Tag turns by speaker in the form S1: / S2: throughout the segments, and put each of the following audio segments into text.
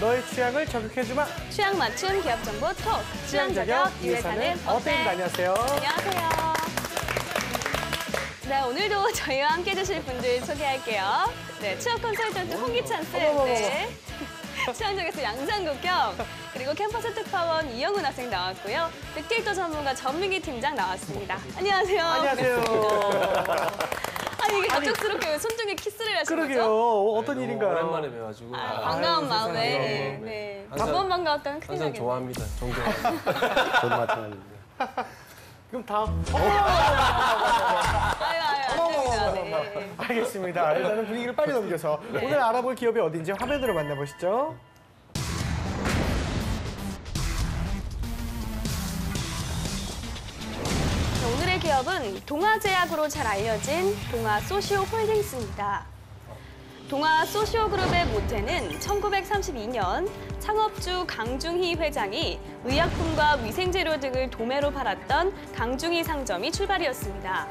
S1: 너의 취향을 저격해주마.
S2: 취향 맞춤 기업 정보 톡. 취향 저격 유회사는
S1: 어때입니다. 안녕하세요.
S2: 안녕하세요. 네, 오늘도 저희와 함께 해주실 분들 소개할게요. 네, 취업 컨설턴트 홍기찬 쌤. 네. 취향적에서 양상국경, 그리고 캠퍼스 특파원 이영훈 학생 나왔고요. 빅데이터 전문가 전민기 팀장 나왔습니다. 안녕하세요.
S1: 안녕하세요.
S2: 아니, 이게 갑작스럽게 왜 손등에 키스를 하신
S1: 그러게요.
S2: 거죠?
S1: 어떤 일인가요?
S3: 오랜만에 뵈가지고
S2: 반가운 마음에.
S1: 세상에.
S2: 네.
S3: 항상-
S2: 두번 반가웠다면 큰일
S3: 항상
S2: 나겠네요.
S3: 좋아합니다. 존경합니다.
S4: 저도 마찬가지입니다.
S1: 그럼 다음.
S2: 아유, 안 됩니다. 네.
S1: 알겠습니다. 일단은 분위기를 빨리 넘겨서 오늘 알아볼 기업이 어딘지 화면으로 만나보시죠.
S2: 오늘의 기업은 동아제약으로 잘 알려진 동아소시오홀딩스입니다. 동아소시오그룹의 모태는 1932년 창업주 강중희 회장이 의약품과 위생재료 등을 도매로 팔았던 강중희 상점이 출발이었습니다.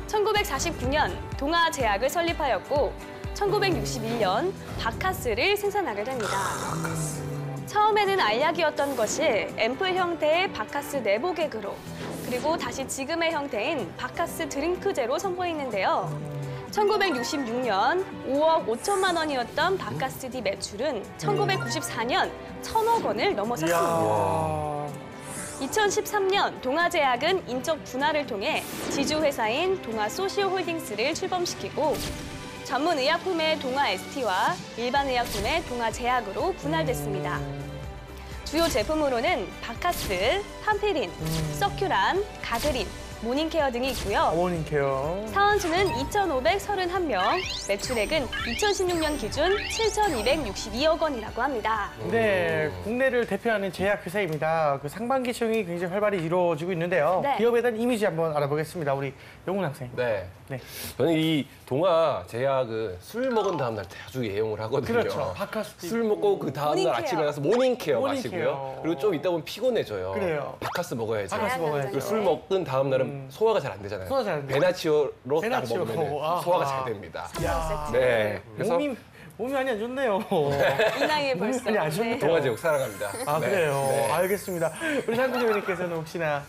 S2: 1949년 동아제약을 설립하였고 1961년 바카스를 생산하게 됩니다. 처음에는 알약이었던 것이 앰플 형태의 바카스 내보객으로, 그리고 다시 지금의 형태인 바카스 드링크제로 선보이는데요. 1966년 5억 5천만 원이었던 바카스D 매출은 1994년 1,000억 원을 넘어섰습니다.
S1: 이야.
S2: 2013년 동아제약은 인적 분할을 통해 지주회사인 동아소시오홀딩스를 출범시키고 전문 의약품의 동아ST와 일반 의약품의 동아제약으로 분할됐습니다. 주요 제품으로는 바카스, 팜피린, 서큐란, 가그린, 모닝케어 등이 있고요.
S1: 어머님 케어.
S2: 사원수는 2,531명, 매출액은 2016년 기준 7,262억 원이라고 합니다.
S1: 네, 국내를 대표하는 제약회사입니다. 그 상반기 채용이 굉장히 활발히 이루어지고 있는데요.
S2: 네.
S1: 기업에 대한 이미지 한번 알아보겠습니다. 우리 영훈 학생.
S3: 네.
S1: 네.
S3: 저는 이 동아 제약은 술 먹은 다음 날 자주 애용을 하거든요.
S1: 그렇죠. 바카스.
S3: 술 먹고 그 다음 날
S2: 모닝케어.
S3: 아침에 가서 모닝케어
S1: 모닝케어.
S3: 마시고요. 그리고 좀 이따 보면 피곤해져요.
S1: 그래요.
S3: 바카스 먹어야지.
S1: 바카스 먹어야죠.
S3: 그 술 먹은 다음 날은 소화가 잘 안 되잖아요.
S1: 소화 잘안 돼요.
S3: 베나치오로 딱
S1: 베나치오.
S3: 먹으면
S1: 아하.
S3: 소화가 잘 됩니다.
S1: 야.
S3: 네. 그래서
S1: 몸이 많이 안 좋네요.
S2: 이 나이에
S1: 몸이
S2: 벌써.
S1: 많이 안 좋네요.
S3: 동아 제약 사랑합니다.
S1: 아,
S3: 네.
S1: 그래요.
S3: 네.
S1: 알겠습니다. 우리 상구대원님께서는 혹시나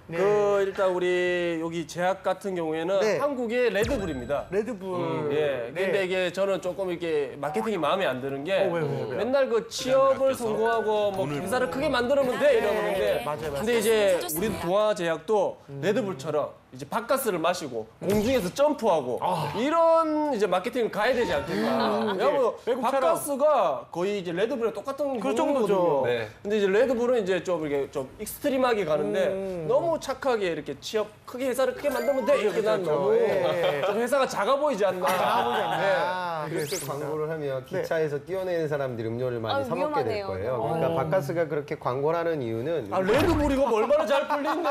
S1: 네.
S5: 일단 우리 여기 제약 같은 경우에는
S1: 네.
S5: 한국의 레드불입니다.
S1: 레드불.
S5: 예. 근데
S1: 네.
S5: 이게 저는 조금 이렇게 마케팅이 마음에 안 드는 게
S1: 왜요?
S5: 맨날 그 취업을 성공하고 뭐 회사를 크게 만들면 돼 이러는데
S1: 맞아요.
S5: 근데 이제 우리 동아제약도 레드불처럼 이제 바카스를 마시고 공중에서 점프하고 이런 이제 마케팅을 가야 되지 않겠나. 왜냐면
S1: 외국처럼.
S5: 바카스가 거의 이제 레드불이랑 똑같은
S1: 그 정도죠.
S5: 정도거든요.
S3: 네.
S5: 근데 이제 레드불은 이제 좀 이렇게 좀 익스트림하게 가는데 너무 착하게 이렇게 취업 크게 회사를 크게 만들면 돼 이렇게 난 너무
S1: 예.
S5: 좀 회사가 작아 보이지 않나.
S1: 나아보지 않나.
S4: 그렇게
S1: 그렇습니다.
S4: 광고를 하면 기차에서 뛰어내는 사람들이 음료를 많이
S2: 아유,
S4: 사 먹게 될
S2: 위험하네요.
S4: 거예요. 그러니까 바카스가 그렇게 광고를 하는 이유는
S5: 아 레드불 이거 얼마나 잘 풀린데.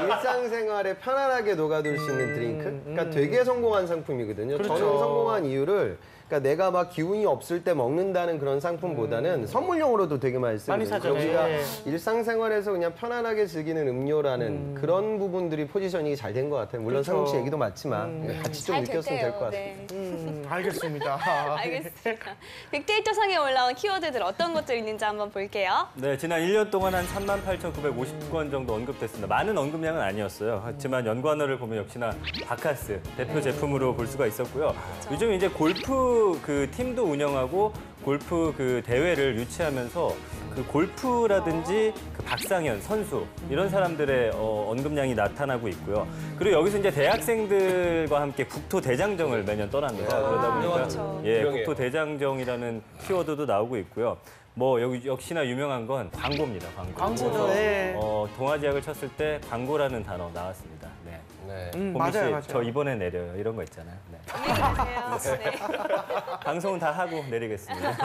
S4: 일상생활에 편안하게 녹아들 수 있는 드링크? 그러니까 되게 성공한 상품이거든요.
S1: 그렇죠.
S4: 저는 성공한 이유를 그러니까 내가 막 기운이 없을 때 먹는다는 그런 상품보다는 선물용으로도 되게 많이 쓰거든요.
S1: 많이 사죠.
S4: 우리가
S1: 예.
S4: 일상생활에서 그냥 편안하게 즐기는 음료라는 그런 부분들이 포지셔닝이 잘 된 것 같아요. 물론
S1: 그렇죠.
S4: 상욱 씨 얘기도 맞지만 같이 좀
S2: 잘
S4: 느꼈으면 될 것
S2: 됐대요.
S4: 같습니다.
S2: 네.
S1: 알겠습니다.
S2: 알겠습니다. 빅데이터 상에 올라온 키워드들 어떤 것들 있는지 한번 볼게요.
S6: 네, 지난 1년 동안 한 38,950건 정도 언급됐습니다. 많은 언급량은 아니었어요. 하지만 연관어를 보면 역시나 바카스 대표 제품으로 볼 수가 있었고요. 요즘 이제 골프 그 팀도 운영하고 골프 그 대회를 유치하면서 그 골프라든지 그 박상현 선수 이런 사람들의 언급량이 나타나고 있고요. 그리고 여기서 이제 대학생들과 함께 국토 대장정을 매년 떠납니다. 그러다 보니까
S2: 그렇죠.
S6: 예,
S3: 유명해요.
S6: 국토 대장정이라는 키워드도 나오고 있고요. 뭐 여기 역시나 유명한 건 광고입니다. 광고.
S1: 광고죠.
S6: 그래서,
S1: 네.
S6: 동아제약을 쳤을 때 광고라는 단어 나왔습니다. 네.
S3: 네.
S6: 보미 씨,
S1: 맞아요, 맞아요.
S6: 저 이번에 내려요. 이런 거 있잖아요. 네.
S2: 안녕히 계세요. 네.
S6: 방송은 다 하고 내리겠습니다.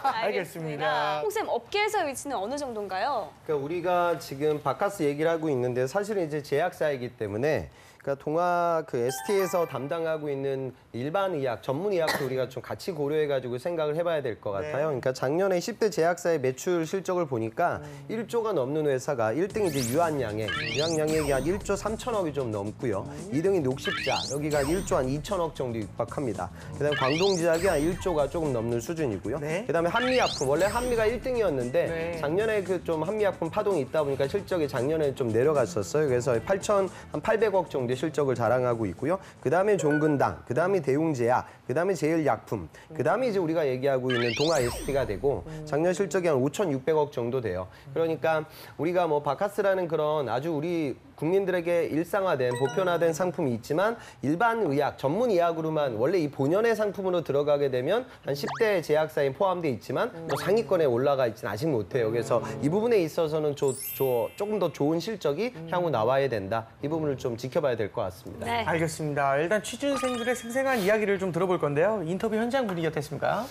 S1: 알겠습니다.
S2: 홍쌤, 업계에서 위치는 어느 정도인가요?
S4: 그러니까 우리가 지금 바카스 얘기를 하고 있는데 사실은 이제 제약사이기 때문에 그러니까 동아 그 ST에서 담당하고 있는 일반 의학, 전문 의학도 우리가 좀 같이 고려해가지고 생각을 해봐야 될 것 같아요. 그러니까 작년에 10대 제약사의 매출 실적을 보니까 1조가 넘는 회사가 1등이 이제 유한양액이 한 1조 3천억이 좀 넘고요. 2등이 녹십자, 여기가 1조 한 2천억 정도 육박합니다. 그다음에 광동제약이 한 1조가 조금 넘는 수준이고요.
S1: 네.
S4: 그다음에 한미약품, 원래 한미가 1등이었는데
S1: 네.
S4: 작년에 그 좀 한미약품 파동이 있다 보니까 실적이 작년에 좀 내려갔었어요. 그래서 8,800억 정도의 실적을 자랑하고 있고요. 그다음에 종근당, 그다음에 대웅제약, 그다음에 제일약품, 그다음에 이제 우리가 얘기하고 있는 동아 ST가 되고 작년 실적이 한 5,600억 정도 돼요. 그러니까 우리가 뭐 바카스라는 그런 아주 우리 국민들에게 일상화된 보편화된 상품이 있지만 일반 의학, 전문 의학으로만 원래 이 본연의 상품으로 들어가게 되면 한 10대 제약사에 포함돼 있지만 뭐 상위권에 올라가 있지는 아직 못해요. 그래서 이 부분에 있어서는 조금 더 좋은 실적이 향후 나와야 된다. 이 부분을 좀 지켜봐야 될 것 같습니다.
S2: 네.
S1: 알겠습니다. 일단 취준생들의 생생한 이야기를 좀 들어볼 건데요. 인터뷰 현장 분위기 어땠습니까?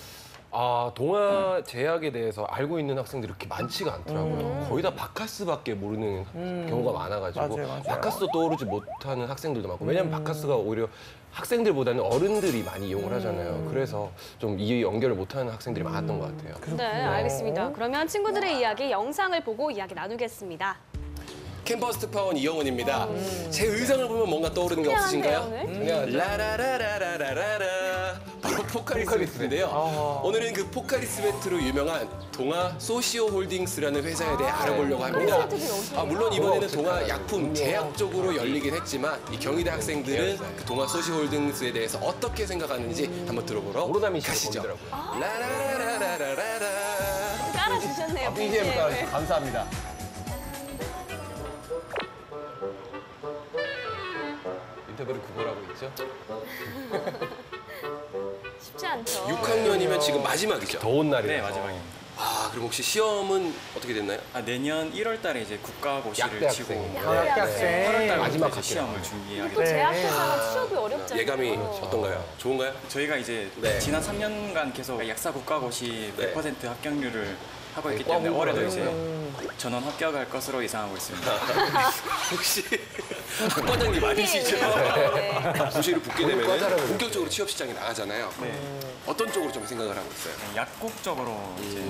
S3: 아, 동아 제약에 대해서 알고 있는 학생들이 그렇게 많지가 않더라고요. 거의 다 바카스밖에 모르는 경우가 많아가지고
S1: 맞아요.
S3: 바카스도 떠오르지 못하는 학생들도 많고 왜냐면 바카스가 오히려 학생들보다는 어른들이 많이 이용을 하잖아요. 그래서 좀 이 연결을 못하는 학생들이 많았던 것 같아요.
S2: 네, 알겠습니다. 그러면 친구들의 이야기 영상을 보고 이야기 나누겠습니다.
S3: 캠퍼스 특파원 이영훈입니다. 제 의상을 보면 뭔가 떠오르는 게 없으신가요?
S2: 오늘?
S3: 라라라라라라라 바로 포카리스 매트인데요. 오늘은 그 포카리스 매트로 유명한 동아 소시오 홀딩스라는 회사에 대해 알아보려고 합니다. 물론 이번에는 동아 약품 제약 쪽으로 열리긴 했지만 이 경희대 학생들은 그 동아 소시오 홀딩스에 대해서 어떻게 생각하는지 한번 들어보러 가시죠. 라라라라라라라
S2: 깔아주셨네요.
S3: BGM까지 감사합니다. 인터뷰를 그거라고 했죠?
S2: 쉽지 않죠.
S3: 6학년이면 지금 마지막이죠? 더운 날이에요.
S7: 네, 마지막입니다.
S3: 아, 그럼 혹시 시험은 어떻게 됐나요?
S7: 내년 1월 달에 이제 국가고시를
S3: 약대학생.
S7: 치고
S1: 학생.
S7: 1월 달에
S3: 마지막
S7: 이제 시험을 준비하게
S2: 또
S7: 됩니다.
S2: 제약회사가 취업이 어렵잖아요.
S3: 예감이 어떤가요? 좋은가요?
S7: 저희가 이제
S3: 네.
S7: 지난 3년간 계속 약사 국가고시
S3: 네.
S7: 100% 합격률을 하고 있기
S3: 꽉
S7: 때문에 올해도
S3: 물어요.
S7: 이제 전원 합격할 것으로 예상하고 있습니다.
S3: 혹시 학과장님 아니시죠?
S2: 네.
S3: 고시를 붙게 되면 본격적으로 취업 시장에 나가잖아요. 어떤 쪽으로 좀 생각을 하고 있어요?
S7: 약국 쪽으로 이제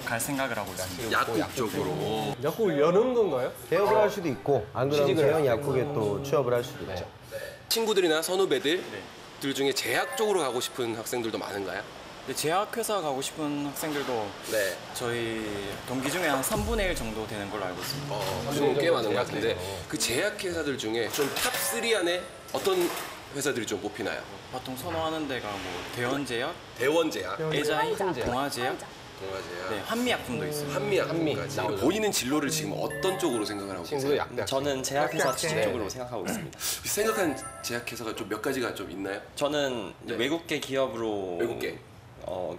S7: 갈 생각을 하고 있습니다.
S3: 약국 쪽으로.
S5: 약국을 여는 건가요?
S4: 개업을 할 수도 있고 안 그러면
S3: 취직을
S4: 대형 약국에 또 취업을 할 수도 있죠.
S3: 친구들이나 선후배들 중에 제약 쪽으로 가고 싶은 학생들도 많은가요?
S7: 근데 제약회사 가고 싶은 학생들도
S3: 네.
S7: 저희 동기 중에 한 3분의 1 정도 되는 걸로 알고 있습니다.
S3: 좀 꽤 많은 것 같은데 그 제약 회사들 중에 좀 탑 3 안에 어떤 회사들이 좀 뽑히나요?
S7: 보통 선호하는 데가 뭐 대원제약,
S3: 대원제약,
S7: 에자이, 동아제약,
S3: 동아제약,
S7: 네, 한미약품도 있어요.
S3: 한미약품까지.
S8: 나오죠.
S3: 본인은 진로를 지금 어떤 쪽으로 생각을 하고 계세요?
S8: 저는 제약회사
S1: 약대학생.
S8: 취직 쪽으로 생각하고 있습니다.
S3: 생각한 제약회사가 좀 몇 가지가 좀 있나요?
S8: 저는
S3: 네.
S8: 외국계 기업으로
S3: 외국계.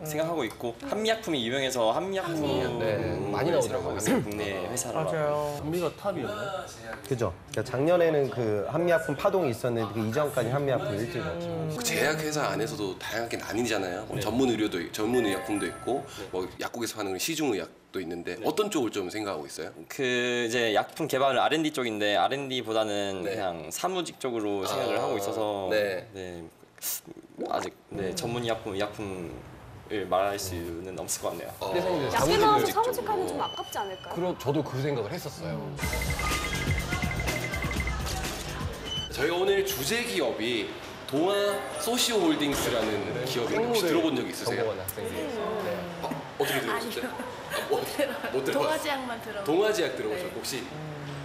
S8: 생각하고 있고 한미약품이 유명해서 한미약품
S3: 많이 나오더라고요.
S8: 국내 회사라고.
S1: 맞아요.
S5: 한미가 탑이었나요?
S4: 그죠? 그러니까 작년에는 그 한미약품 파동이 있었는데 그 이전까지 한미약품 일찍 갔죠.
S3: 그 제약회사 안에서도 다양하게 나뉘잖아요. 뭐 전문 의료도 전문 의약품도 있고 뭐 약국에서 하는 시중 의약도 있는데 어떤 쪽을 좀 생각하고 있어요?
S8: 그 이제 약품 개발은 R&D 쪽인데 R&D보다는
S3: 네.
S8: 그냥 사무직 쪽으로 생각을 하고 있어서
S3: 네.
S8: 아직 전문 의약품을 말할 수는 없을 것 같네요.
S2: 약대 나와서 사무직하면 좀 아깝지 않을까요?
S3: 그럼 저도 그 생각을 했었어요. 저희가 오늘 주제 기업이 동아 소시오 홀딩스라는 기업인데 혹시 들어본 적 있으세요? 어떻게 들어보셨어요? 못 들어봤어요.
S9: 동아제약만 들어.
S3: 동아제약 들어보셨고 혹시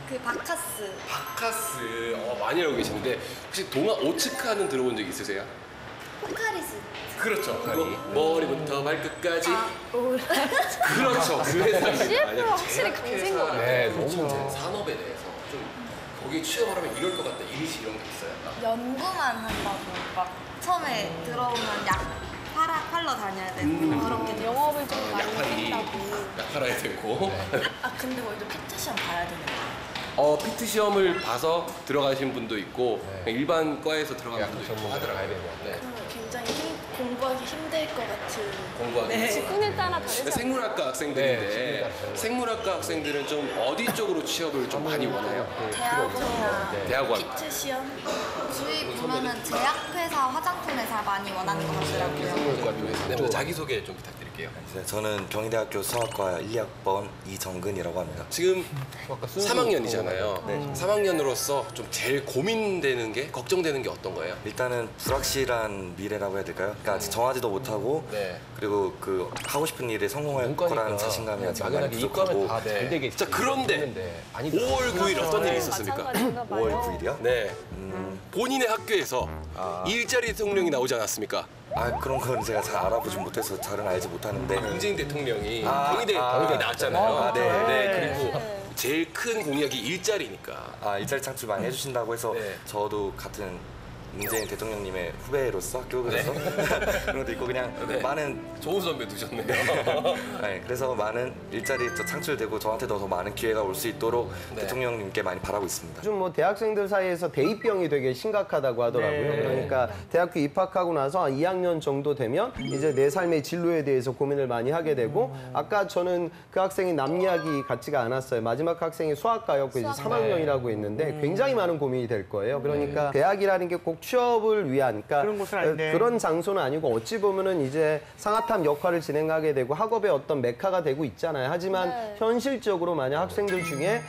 S9: 그 바카스.
S3: 바카스 많이 알고 계시는데 혹시 동아 오츠카는 들어본 적 있으세요?
S9: 포카리스.
S3: 그렇죠. 머리부터 발끝까지.
S9: 오.
S3: 그렇죠. 그 회사입니다.
S2: CF가 확실히 강세인 것 같아요.
S3: 네, 너무 산업에 대해서 좀 거기에 취업을 하면 이럴 것 같다. 이미지 이런 게 있어요.
S9: 연구만 한다고 막 처음에 들어오면 약 팔러 다녀야 되고 그렇게
S2: 영업을 좀 많이
S3: 약팔이
S2: 한다고.
S3: 약 팔아야 되고.
S9: 아 근데 원래 PT 시험 봐야 되는 거야?
S3: PT 시험을 봐서 들어가신 분도 있고 일반 과에서 들어가는 분도 있고 하더라고요. 네.
S9: 그러면 굉장히 공부하기 힘들 것 같은.
S3: 공부하기.
S2: 직군에 따라 다르지
S3: 생물학과 학생들인데 생물학과 학생들은 좀 어디 쪽으로 취업을 좀 많이 원해요?
S9: 대학원이나
S3: 대학원.
S9: 기트 시험. 주위 보면은 제약회사, 화장품 회사 많이 원하는 것 같더라고요.
S3: 네, 먼저 자기소개 좀 부탁드릴게요.
S10: 네, 저는 경희대학교 수학과 1학번 이정근이라고 합니다.
S3: 지금 3학년이잖아요.
S10: 네.
S3: 3학년으로서 좀 제일 고민되는 게, 걱정되는 게 어떤 거예요?
S10: 일단은 불확실한 미래라고 해야 될까요? 그러니까 아직 정하지도 못하고
S3: 네.
S10: 그리고 그 하고 싶은 일에 성공할 거라는 자신감이 아직 많이 부족하고.
S3: 자, 그런데 5월 9일 어떤 일이 있었습니까?
S2: 마찬가지인가 봐요.
S10: 5월 9일이요?
S3: 네. 본인의 학교에서 일자리 대통령이 나오지 않았습니까?
S10: 아, 그런 건 제가 잘 알아보지 못해서 잘은 알지 못하는데.
S3: 문재인 대통령이
S10: 아,
S3: 경희대
S10: 아,
S3: 경희대 나왔잖아요.
S10: 아, 네.
S3: 네. 그리고 제일 큰 공약이 일자리니까.
S10: 아, 일자리 창출 많이 해주신다고 해서
S3: 네.
S10: 저도 같은 문재인 대통령님의 후배로서 학교에서 그런 것도 있고 그냥 많은
S3: 좋은 선배 두셨네요.
S10: 네, 그래서 많은 일자리 창출되고 저한테도 더 많은 기회가 올 수 있도록 대통령님께 많이 바라고 있습니다.
S4: 요즘 뭐 대학생들 사이에서 대입병이 되게 심각하다고 하더라고요. 그러니까 대학교 입학하고 나서 한 2학년 정도 되면 이제 내 삶의 진로에 대해서 고민을 많이 하게 되고 아까 저는 그 학생이 남 이야기 같지가 않았어요. 마지막 학생이 수학과였고 이제 3학년이라고 했는데 굉장히 많은 고민이 될 거예요. 그러니까 대학이라는 게 꼭 취업을 위한 그러니까
S1: 그런 곳은 아닌데.
S4: 그런 장소는 아니고 어찌 보면은 이제 상아탑 역할을 진행하게 되고 학업의 어떤 메카가 되고 있잖아요. 하지만 현실적으로 만약 학생들 중에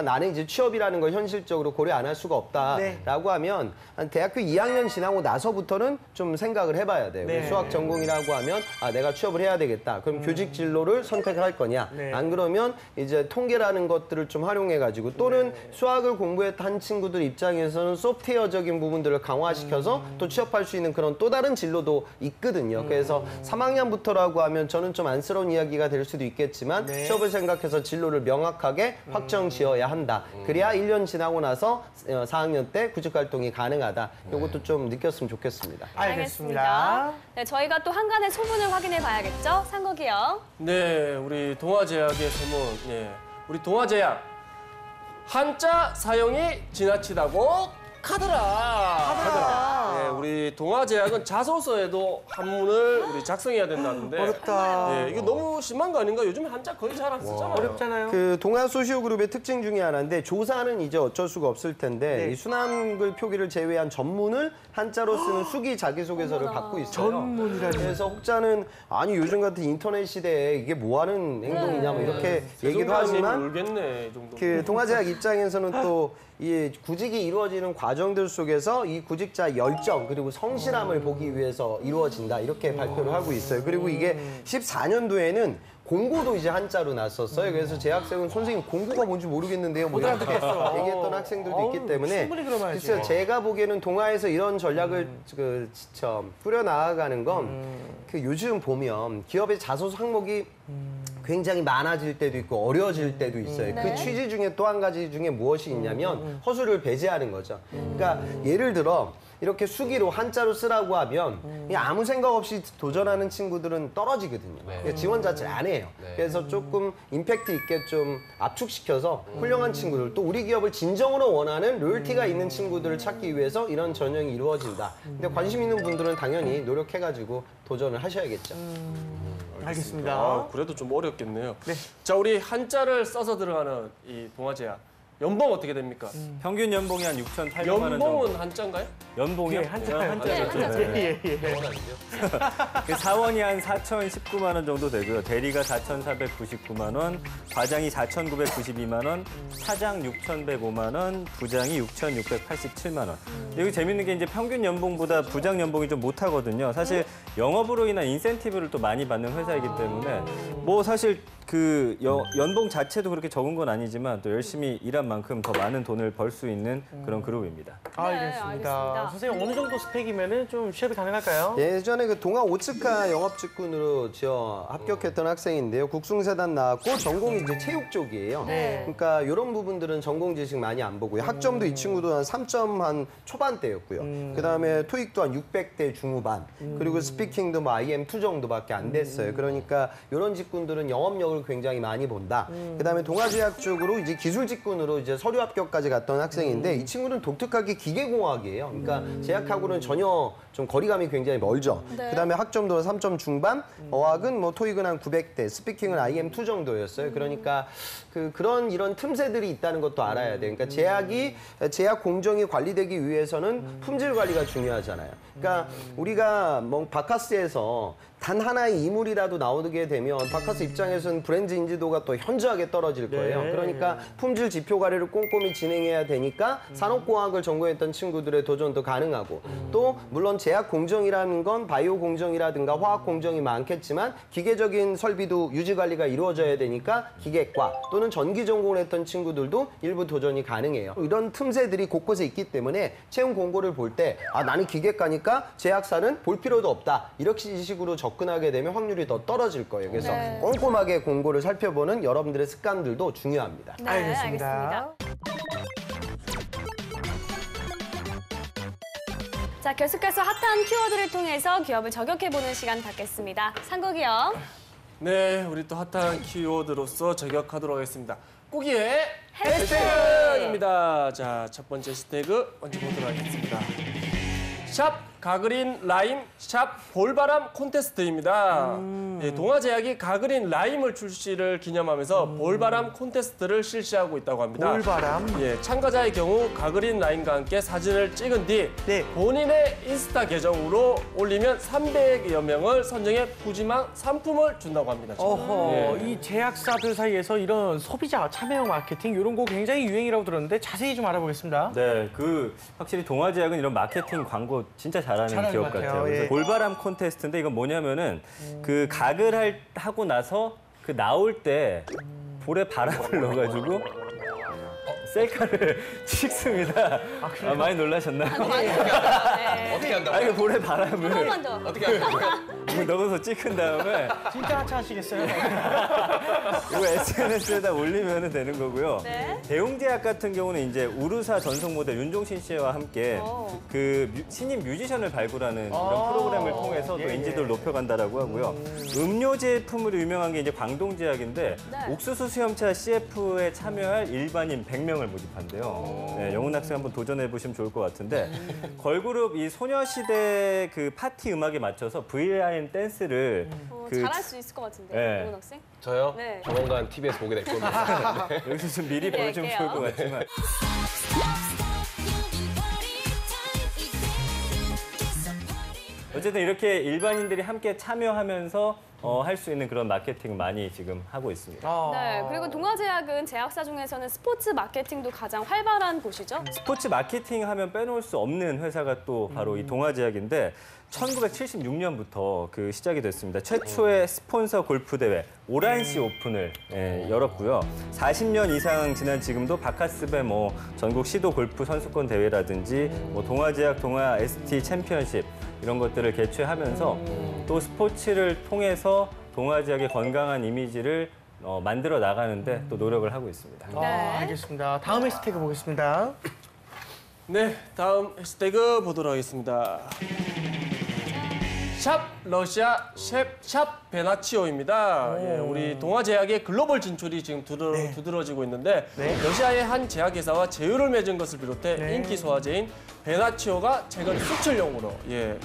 S4: 나는 이제 취업이라는 걸 현실적으로 고려 안 할 수가 없다라고 하면 한 대학교 2학년 지나고 나서부터는 좀 생각을 해봐야 돼요. 수학 전공이라고 하면 내가 취업을 해야 되겠다. 그럼 교직 진로를 선택을 할 거냐? 안 그러면 이제 통계라는 것들을 좀 활용해가지고 또는 수학을 공부했던 친구들 입장에서는 소프트웨어적인 부분들을 강화시켜서 또 취업할 수 있는 그런 또 다른 진로도 있거든요. 그래서 3학년부터라고 하면 저는 좀 안쓰러운 이야기가 될 수도 있겠지만 취업을 생각해서 진로를 명확하게 확정 지어야 한다. 그래야 1년 지나고 나서 4학년 때 구직 활동이 가능하다. 이것도 좀 느꼈으면 좋겠습니다.
S1: 알겠습니다.
S2: 네, 저희가 또 한간의 소문을 확인해 봐야겠죠? 상국이요.
S5: 네, 우리 동아제약의 소문. 예. 우리 동아제약 한자 사용이 지나치다고 카더라. 네, 우리 동아제약은 자소서에도 한문을 우리 작성해야 된다는데.
S1: 어렵다.
S5: 네, 이게 너무 심한 거 아닌가? 요즘에 한자 거의 잘 안 쓰잖아요.
S1: 어렵잖아요.
S4: 그 동아 소시오 그룹의 특징 중에 하나인데 조사는 이제 어쩔 수가 없을 텐데 이 순환글 표기를 제외한 전문을 한자로 쓰는 수기 자기소개서를 받고 있어요.
S1: 전문이라니.
S4: 그래서 혹자는 아니 요즘 같은 인터넷 시대에 이게 뭐 하는 행동이냐 뭐 이렇게 얘기도 하지만
S5: 울겠네, 이 정도.
S4: 그 동아제약 입장에서는 또 이 구직이 이루어지는 과정들 속에서 이 구직자 열정 그리고 성실함을 보기 위해서 이루어진다 이렇게 발표를 하고 있어요. 그리고 이게 14년도에는 공고도 이제 한자로 났었어요. 그래서 제 학생은 선생님 공고가 뭔지 모르겠는데요. 뭐 이렇게 얘기했던 학생들도 있기 때문에
S1: 충분히 그러면 알죠.
S4: 글쎄요, 제가 보기에는 동아에서 이런 전략을 뿌려 나아가는 건 그 요즘 보면 기업의 자소서 항목이 굉장히 많아질 때도 있고 어려워질 때도 있어요. 그 취지 중에 또 한 가지 중에 무엇이 있냐면 허술을 배제하는 거죠. 그러니까 예를 들어 이렇게 수기로 한자로 쓰라고 하면 그냥 아무 생각 없이 도전하는 친구들은 떨어지거든요. 그러니까 지원 자체를 안 해요. 그래서 조금 임팩트 있게 좀 압축시켜서 훌륭한 친구들 또 우리 기업을 진정으로 원하는 로열티가 있는 친구들을 찾기 위해서 이런 전형이 이루어진다. 근데 관심 있는 분들은 당연히 노력해가지고 도전을 하셔야겠죠.
S1: 알겠습니다.
S5: 아, 그래도 좀 어렵겠네요. 자, 우리 한자를 써서 들어가는 이 동아제약. 연봉 어떻게 됩니까?
S6: 평균 연봉이 한 6,800만 원 정도.
S5: 연봉은 한자인가요?
S6: 연봉이요? 한자죠. 그 사원이 한 4,019만 원 정도 되고요. 대리가 4,499만 원, 과장이 4,992만 원, 사장 6,105만 원, 부장이 6,687만 원. 여기 재밌는 게 이제 평균 연봉보다 부장 연봉이 좀 못하거든요. 사실 영업으로 인한 인센티브를 또 많이 받는 회사이기 때문에 뭐 사실 그 연봉 자체도 그렇게 적은 건 아니지만 또 열심히 일한 만큼 더 많은 돈을 벌 수 있는 그런 그룹입니다.
S1: 알겠습니다.
S2: 알겠습니다.
S1: 선생님 어느 정도 스펙이면은 좀 취업이 가능할까요?
S4: 예전에 그 동아 오츠카 영업직군으로 합격했던 학생인데요. 국숭세단 나왔고 전공이 이제 체육 쪽이에요. 그러니까 이런 부분들은 전공 지식 많이 안 보고요. 학점도 이 친구도 한 3점 한 초반대였고요. 그다음에 토익도 한 600대 중후반. 그리고 스피킹도 뭐 IM2 정도밖에 안 됐어요. 그러니까 이런 직군들은 영업력을 굉장히 많이 본다. 그다음에 동아제약 쪽으로 이제 기술 직군으로 이제 서류 합격까지 갔던 학생인데 이 친구는 독특하게 기계공학이에요. 그러니까 제약하고는 전혀 좀 거리감이 굉장히 멀죠.
S2: 네.
S4: 그다음에 학점도 3점 중반, 어학은 뭐 토익은 한 900대, 스피킹은 IM2 정도였어요. 그러니까 이런 틈새들이 있다는 것도 알아야 돼요. 그러니까 제약 공정이 관리되기 위해서는 품질 관리가 중요하잖아요. 그러니까 우리가 뭐 바카스에서 단 하나의 이물이라도 나오게 되면 바카스 입장에서는 브랜드 인지도가 또 현저하게 떨어질 거예요.
S1: 네.
S4: 그러니까 품질 지표 관리를 꼼꼼히 진행해야 되니까 산업공학을 전공했던 친구들의 도전도 가능하고 또 물론 제약 공정이라는 건 바이오 공정이라든가 화학 공정이 많겠지만 기계적인 설비도 유지 관리가 이루어져야 되니까 기계과 또는 전기 전공을 했던 친구들도 일부 도전이 가능해요. 이런 틈새들이 곳곳에 있기 때문에 채용 공고를 볼 때 나는 기계과니까 제약사는 볼 필요도 없다. 이렇게 식으로 접근하게 되면 확률이 더 떨어질 거예요. 그래서
S2: 네.
S4: 꼼꼼하게 공고를 살펴보는 여러분들의 습관들도 중요합니다.
S2: 네,
S1: 알겠습니다.
S2: 자, 계속해서 핫한 키워드를 통해서 기업을 저격해보는 시간 갖겠습니다. 상국이요.
S5: 네, 우리 또 핫한 키워드로서 저격하도록 하겠습니다. 꾸기의 해시태그입니다. 자, 첫 번째 해시태그 먼저 보도록 하겠습니다. 샵 가그린 라임 샵 볼바람 콘테스트입니다. 예, 동아제약이 가그린 라임을 출시를 기념하면서 볼바람 콘테스트를 실시하고 있다고 합니다.
S1: 볼바람?
S5: 예, 참가자의 경우 가그린 라임과 함께 사진을 찍은 뒤
S1: 네.
S5: 본인의 인스타 계정으로 올리면 300여 명을 선정해 푸짐한 상품을 준다고 합니다. 지금.
S1: 어허,
S5: 예.
S1: 이 제약사들 사이에서 이런 소비자 참여형 마케팅 이런 거 굉장히 유행이라고 들었는데 자세히 좀 알아보겠습니다.
S6: 네, 확실히 동아제약은 이런 마케팅 광고 진짜 잘하는
S1: 잘하는
S6: 기업
S1: 것 같아요.
S6: 같아요. 그래서
S1: 예.
S6: 볼바람 콘테스트인데 이건 뭐냐면은 그 각을 하고 나서 그 나올 때 볼에 바람을 넣어가지고 셀카를 찍습니다. 많이 놀라셨나요?
S2: 네.
S3: 어떻게 한다고?
S6: 아니 볼에
S2: 한
S6: 바람을
S2: 번만 더.
S3: 어떻게 한다고?
S6: 넣어서 찍은 다음에
S1: 진짜 하차하시겠어요?
S6: 이거 SNS에다 올리면 되는 거고요.
S2: 네.
S6: 대웅제약 같은 경우는 이제 우르사 전속 모델 윤종신 씨와 함께 신인 뮤지션을 발굴하는 이런 프로그램을 통해서 또 인지도를 높여간다라고 하고요. 음료 제품으로 유명한 게 이제 광동제약인데
S2: 네.
S6: 옥수수 수염차 CF에 참여할 일반인 100명을 모집한대요. 네, 영훈 학생 한번 도전해 보시면 좋을 것 같은데 걸그룹 이 소녀시대 그 파티 음악에 맞춰서 VIN 댄스를
S2: 잘할 수 있을 것 같은데,
S6: 네.
S2: 영훈 학생?
S3: 저요?
S2: 네.
S3: 조만간 TV에서 보게 될 겁니다.
S6: 여기서 좀 미리 보여주면 좋을 것 같지만 어쨌든 이렇게 일반인들이 함께 참여하면서 할 수 있는 그런 마케팅 많이 지금 하고 있습니다.
S2: 네, 그리고 동아제약은 제약사 중에서는 스포츠 마케팅도 가장 활발한 곳이죠.
S6: 스포츠 마케팅 하면 빼놓을 수 없는 회사가 또 바로 이 동아제약인데 1976년부터 그 시작이 됐습니다. 최초의 스폰서 골프 대회 오란시 오픈을 열었고요. 40년 이상 지난 지금도 바카스배 뭐 전국 시도 골프 선수권 대회라든지 뭐 동아제약 동아 ST 챔피언십 이런 것들을 개최하면서 또 스포츠를 통해서 동아제약의 건강한 이미지를 만들어 나가는데 또 노력을 하고 있습니다.
S1: 알겠습니다. 다음 해시태그 보겠습니다.
S5: 네, 다음 해시태그 보도록 하겠습니다. 샵 러시아 샵 베나치오입니다. 예, 우리 동아제약의 글로벌 진출이 지금 두드러지고 있는데 러시아의 한 제약회사와 제휴를 맺은 것을 비롯해 인기 소화제인 베나치오가 최근 수출용으로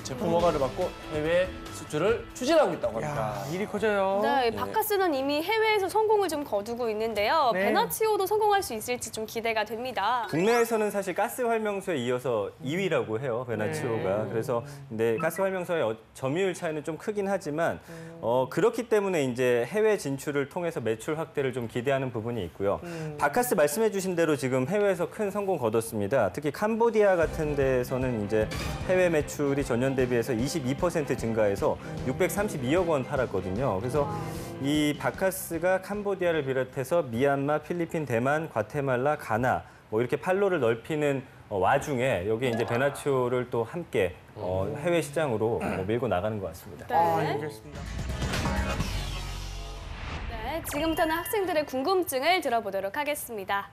S5: 제품 허가를 받고 해외 수출을 추진하고 있다고 합니다.
S1: 야, 일이 커져요.
S2: 네, 바카스는 이미 해외에서 성공을 좀 거두고 있는데요.
S1: 네.
S2: 베나치오도 성공할 수 있을지 좀 기대가 됩니다.
S6: 국내에서는 사실 가스 활명수에 이어서 2위라고 해요, 베나치오가. 그래서 근데 가스 활명수의 점유율 차이는 좀 크긴 하지만 그렇기 때문에 이제 해외 진출을 통해서 매출 확대를 좀 기대하는 부분이 있고요. 바카스 말씀해 주신 대로 지금 해외에서 큰 성공 거뒀습니다. 특히 캄보디아 같은 데에서는 이제 해외 매출이 전년 대비해서 22% 증가해서 632억 원 팔았거든요. 그래서 이 바카스가 캄보디아를 비롯해서 미얀마, 필리핀, 대만, 과테말라, 가나 뭐 이렇게 판로를 넓히는 와중에 여기 이제 베나치오를 또 함께 해외 시장으로 밀고 나가는 것 같습니다.
S1: 알겠습니다.
S2: 네, 지금부터는 학생들의 궁금증을 들어보도록 하겠습니다.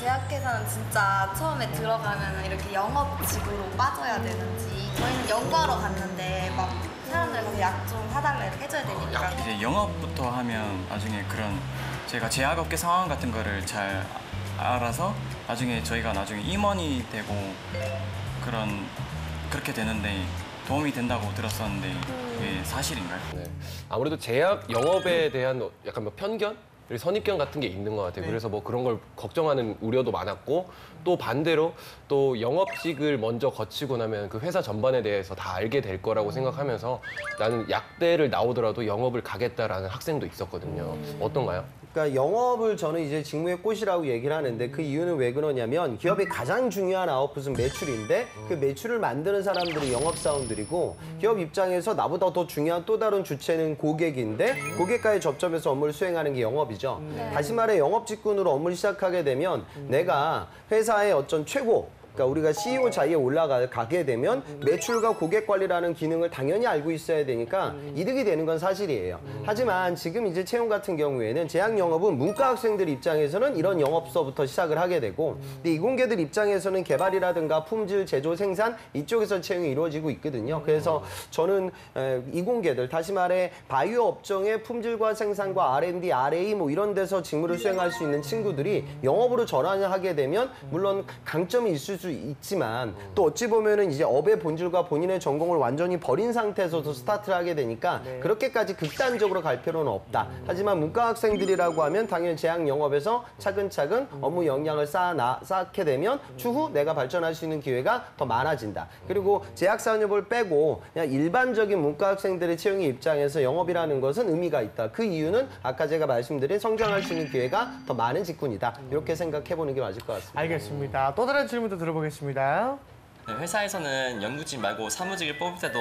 S9: 제약회사는 진짜 처음에 들어가면 이렇게 영업직으로 빠져야 되는지 저희는 연구하러 갔는데 막 사람들 가서 약 좀 사달라 이렇게 해줘야 되니까
S7: 이제 영업부터 하면 나중에 그런 제가 제약업계 상황 같은 거를 잘 알아서 나중에 저희가 나중에 임원이 되고 그렇게 되는데 도움이 된다고 들었었는데 그게 사실인가요?
S3: 네. 아무래도 제약 영업에 대한 약간 뭐 편견? 선입견 같은 게 있는 것 같아요. 그래서 뭐 그런 걸 걱정하는 우려도 많았고 또 반대로 또 영업직을 먼저 거치고 나면 그 회사 전반에 대해서 다 알게 될 거라고 생각하면서 나는 약대를 나오더라도 영업을 가겠다라는 학생도 있었거든요. 어떤가요?
S4: 그러니까 영업을 저는 이제 직무의 꽃이라고 얘기를 하는데 그 이유는 왜 그러냐면 기업의 가장 중요한 아웃풋은 매출인데 그 매출을 만드는 사람들이 영업사원들이고 기업 입장에서 나보다 더 중요한 또 다른 주체는 고객인데 고객과의 접점에서 업무를 수행하는 게 영업이죠. 다시 말해 영업 직군으로 업무를 시작하게 되면 내가 회사의 어떤 최고 그러니까 우리가 CEO 자리에 올라가게 되면 매출과 고객 관리라는 기능을 당연히 알고 있어야 되니까 이득이 되는 건 사실이에요. 하지만 지금 이제 채용 같은 경우에는 제약 영업은 문과 학생들 입장에서는 이런 영업서부터 시작을 하게 되고 근데 이공계들 입장에서는 개발이라든가 품질, 제조, 생산 이쪽에서 채용이 이루어지고 있거든요. 그래서 저는 이공계들 다시 말해 바이오 업종의 품질과 생산과 R&D, RA 뭐 이런 데서 직무를 수행할 수 있는 친구들이 영업으로 전환하게 되면 물론 강점이 있을 수 있지만 또 어찌 보면은 이제 업의 본질과 본인의 전공을 완전히 버린 상태에서도 스타트를 하게 되니까 그렇게까지 극단적으로 갈 필요는 없다. 하지만 문과 학생들이라고 하면 당연히 제약 영업에서 차근차근 업무 역량을 쌓게 되면 추후 내가 발전할 수 있는 기회가 더 많아진다. 그리고 제약 산업을 빼고 그냥 일반적인 문과 학생들의 채용의 입장에서 영업이라는 것은 의미가 있다. 그 이유는 아까 제가 말씀드린 성장할 수 있는 기회가 더 많은 직군이다. 이렇게 생각해 보는 게 맞을 것 같습니다.
S1: 알겠습니다. 또 다른 질문도 들어보겠습니다.
S8: 네, 회사에서는 연구직 말고 사무직을 뽑을 때도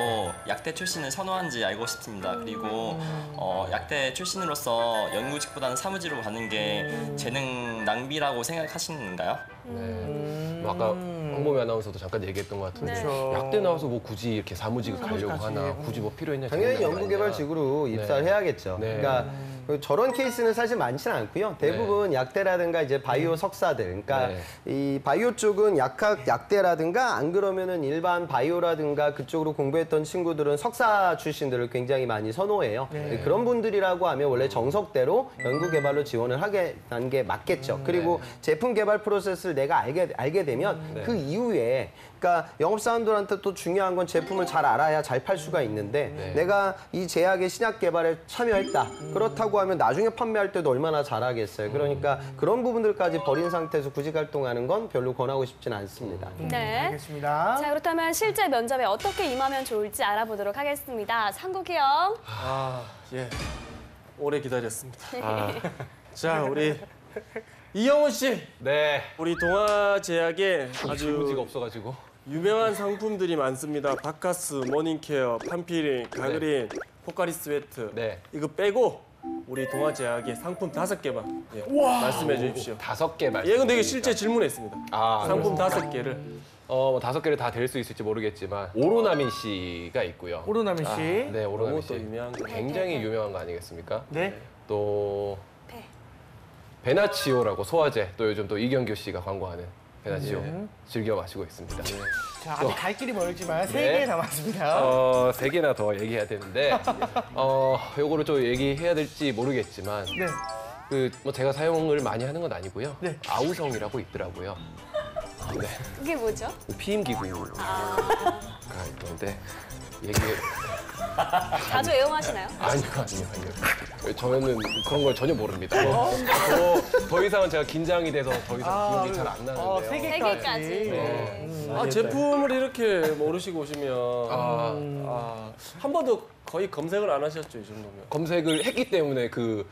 S8: 약대 출신을 선호하는지 알고 싶습니다. 그리고 약대 출신으로서 연구직보다는 사무직으로 가는 게 재능 낭비라고 생각하시는가요?
S3: 네. 아까 황보미 아나운서도 잠깐 얘기했던 것 같은데 약대 나와서 뭐 굳이 이렇게 사무직을 가려고 하나 굳이 뭐 필요했냐
S4: 당연히 연구개발직으로 입사를 해야겠죠. 그러니까 저런 케이스는 사실 많지는 않고요. 대부분 약대라든가 이제 바이오 석사들, 그러니까 이 바이오 쪽은 약대라든가 안 그러면은 일반 바이오라든가 그쪽으로 공부했던 친구들은 석사 출신들을 굉장히 많이 선호해요. 그런 분들이라고 하면 원래 정석대로 연구개발로 지원을 하게 한 게 맞겠죠. 그리고 제품 개발 프로세스를 내가 알게 되면 그 이후에 그러니까 영업사원들한테 또 중요한 건 제품을 잘 알아야 잘 팔 수가 있는데 내가 이 제약의 신약 개발에 참여했다. 그렇다고 하면 나중에 판매할 때도 얼마나 잘하겠어요. 그러니까 그런 부분들까지 버린 상태에서 구직 활동하는 건 별로 권하고 싶지는 않습니다.
S2: 네.
S1: 알겠습니다.
S2: 자, 그렇다면 실제 면접에 어떻게 임하면 좋을지 알아보도록 하겠습니다. 상국이 형.
S5: 예. 오래 기다렸습니다. 자, 우리 이영훈 씨.
S3: 네.
S5: 우리 동아제약에 아주
S3: 질문지가 없어가지고.
S5: 유명한 상품들이 많습니다. 바카스, 모닝케어, 판피린, 가그린, 포카리 스웨트.
S3: 네.
S5: 이거 빼고 우리 동아제약의 상품 5개만 말씀해 주십시오.
S3: 5개 말씀.
S5: 예, 근데 이게 실제 질문했습니다. 상품 5개를.
S3: 뭐 5개를 다 될 수 있을지 모르겠지만 오로나민 씨가 있고요.
S1: 오로나민 씨.
S3: 네, 오로나민 씨.
S5: 또 유명한 거.
S3: 굉장히 유명한 거 아니겠습니까?
S1: 네.
S3: 또 베나치오라고 소화제. 또 요즘 또 이경규 씨가 광고하는 베나치오 즐겨 마시고 있습니다.
S1: 자, 아직 갈 길이 멀지만 3개 남았습니다.
S3: 3개나 더 얘기해야 되는데 요거를 좀 얘기해야 될지 모르겠지만
S1: 네.
S3: 뭐 제가 사용을 많이 하는 건 아니고요.
S1: 네.
S3: 아우성이라고 있더라고요. 네.
S2: 그게 뭐죠?
S3: 피임기구가 있던데
S2: 자주 애용하시나요?
S3: 아니요. 저는 그런 걸 전혀 모릅니다. 더 이상은 제가 긴장이 돼서 더 이상 기억이 잘 안 나는데요.
S2: 3개까지.
S5: 네. 제품을 이렇게 모르시고 오시면 한 번도 거의 검색을 안 하셨죠, 이 정도면?
S3: 검색을 했기 때문에 그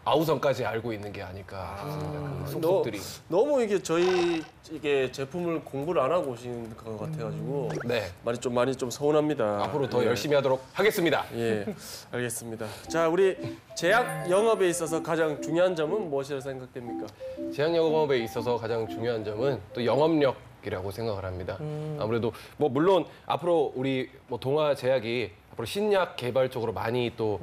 S3: 아우성까지 알고 있는 게 아닐까 싶습니다. 그 속속들이.
S5: 너무 이게 제품을 공부를 안 하고 오신 것 같아가지고 많이 좀 서운합니다.
S3: 앞으로 더 열심히 하도록 하겠습니다.
S5: 예, 알겠습니다. 자, 우리 제약 영업에 있어서 가장 중요한 점은 무엇이라고 생각됩니까?
S3: 제약 영업에 있어서 가장 중요한 점은 또 영업력이라고 생각을 합니다. 아무래도 뭐 물론 앞으로 우리 뭐 동아제약이 앞으로 신약 개발 쪽으로 많이 또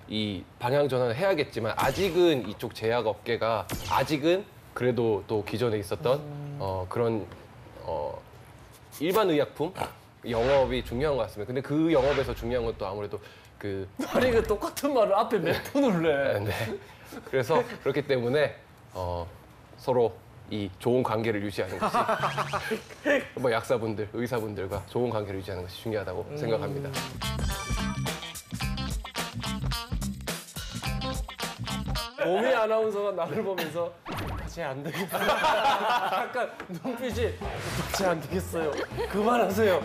S3: 이 방향 전환을 해야겠지만 아직은 이쪽 제약 업계가 아직은 그래도 또 기존에 있었던 그런 일반 의약품 영업이 중요한 것 같습니다. 근데 그 영업에서 중요한 건 또 아무래도
S5: 아니 그 똑같은 말을 앞에 몇 번을 해.
S3: 네. 그래서 그렇기 때문에 서로 이 좋은 관계를 유지하는 것이 뭐 약사분들, 의사분들과 좋은 관계를 유지하는 것이 중요하다고 생각합니다.
S5: 오미 아나운서가 나를 보면서 도대체 안 되겠어요. 약간 눈빛이 도대체 안 되겠어요. 그만하세요.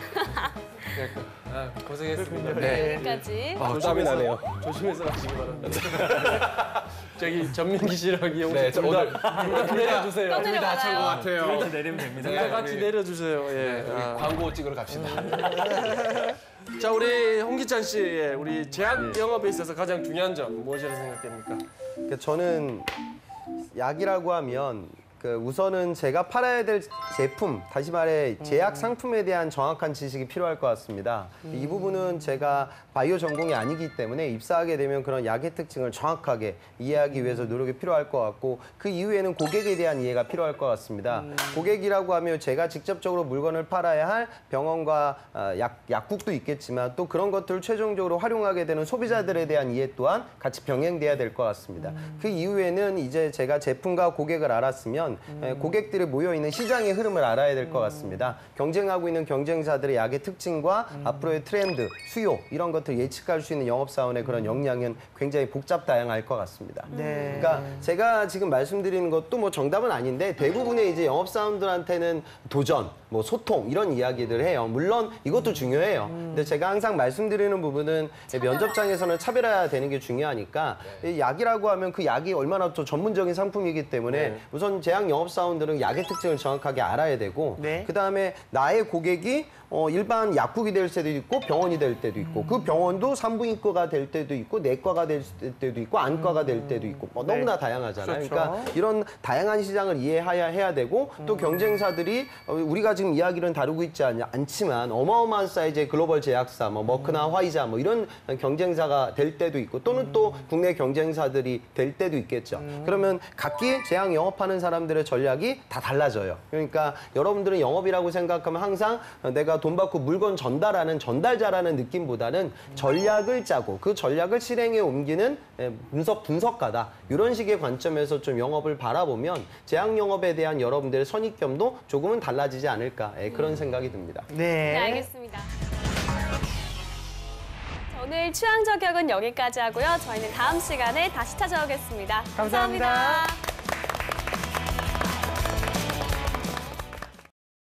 S5: 고생했습니다. 네.
S2: 여기까지.
S3: 땀이 나네요.
S5: 조심해서 가시기 바랍니다. 저기 전민기 씨랑 이용
S3: 네,
S5: 씨
S3: 오늘
S5: 둘다 내려주세요.
S2: 떠내려가나요?
S3: 같아요.
S6: 둘다 내리면 됩니다.
S5: 둘 다 같이 내려주세요. 예. 아.
S3: 광고 찍으러 갑시다.
S5: 자, 우리 홍기찬 씨, 예, 우리 제약 영업에 있어서 가장 중요한 점 무엇이라고 생각됩니까?
S4: 그러니까 저는 약이라고 하면 우선은 제가 팔아야 될 제품, 다시 말해 제약 상품에 대한 정확한 지식이 필요할 것 같습니다. 이 부분은 제가 바이오 전공이 아니기 때문에 입사하게 되면 그런 약의 특징을 정확하게 이해하기 위해서 노력이 필요할 것 같고 그 이후에는 고객에 대한 이해가 필요할 것 같습니다. 고객이라고 하면 제가 직접적으로 물건을 팔아야 할 병원과 약국도 있겠지만 또 그런 것들을 최종적으로 활용하게 되는 소비자들에 대한 이해 또한 같이 병행돼야 될 것 같습니다. 그 이후에는 이제 제가 제품과 고객을 알았으면 고객들이 모여있는 시장의 흐름을 알아야 될 것 같습니다. 경쟁하고 있는 경쟁사들의 약의 특징과 앞으로의 트렌드, 수요 이런 것들 예측할 수 있는 영업사원의 그런 역량은 굉장히 복잡 다양할 것 같습니다.
S1: 네.
S4: 그러니까 제가 지금 말씀드리는 것도 뭐 정답은 아닌데 대부분의 이제 영업사원들한테는 도전, 뭐 소통 이런 이야기들을 해요. 물론 이것도 중요해요. 근데 제가 항상 말씀드리는 부분은 면접장에서는 차별화되는 게 중요하니까 이 약이라고 하면 그 약이 얼마나 또 전문적인 상품이기 때문에 우선 제약 영업사원들은 약의 특징을 정확하게 알아야 되고 그다음에 나의 고객이 일반 약국이 될 때도 있고 병원이 될 때도 있고 그 병원도 산부인과가 될 때도 있고 내과가 될 때도 있고 안과가 될 때도 있고 너무나 다양하잖아요.
S1: 그렇죠.
S4: 그러니까 이런 다양한 시장을 이해해야 되고 또 경쟁사들이 우리가 지금 이야기를 다루고 있지 않지만 어마어마한 사이즈의 글로벌 제약사, 뭐 머크나 화이자 뭐 이런 경쟁사가 될 때도 있고 또는 또 국내 경쟁사들이 될 때도 있겠죠. 그러면 각기 제약 영업하는 사람들의 전략이 다 달라져요. 그러니까 여러분들은 영업이라고 생각하면 항상 내가 돈 받고 물건 전달하는 전달자라는 느낌보다는 전략을 짜고 그 전략을 실행에 옮기는 분석가다. 이런 식의 관점에서 좀 영업을 바라보면 제약 영업에 대한 여러분들의 선입견도 조금은 달라지지 않을까 그런 생각이 듭니다.
S2: 네, 알겠습니다. 오늘 취향 저격은 여기까지 하고요. 저희는 다음 시간에 다시 찾아오겠습니다.
S1: 감사합니다.
S2: 감사합니다.